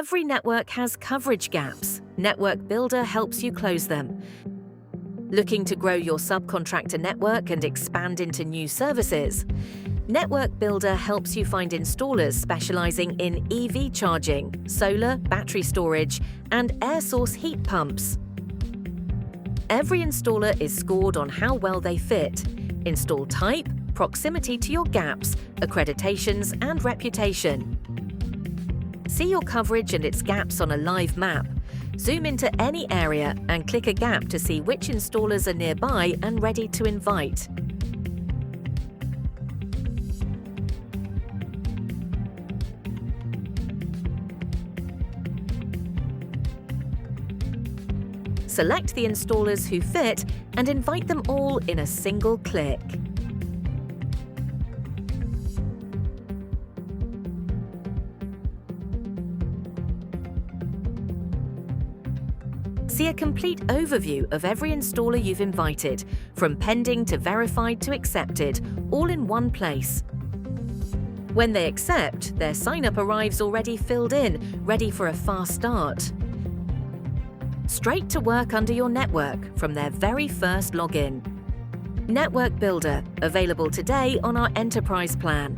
Every network has coverage gaps. Network Builder helps you close them. Looking to grow your subcontractor network and expand into new services? Network Builder helps you find installers specializing in EV charging, solar, battery storage, and air source heat pumps. Every installer is scored on how well they fit, install type, proximity to your gaps, accreditations, and reputation. See your coverage and its gaps on a live map. Zoom into any area and click a gap to see which installers are nearby and ready to invite. Select the installers who fit and invite them all in a single click. See a complete overview of every installer you've invited, from pending to verified to accepted, all in one place. When they accept, their sign-up arrives already filled in, ready for a fast start. Straight to work under your network from their very first login. Network Builder, available today on our Enterprise plan.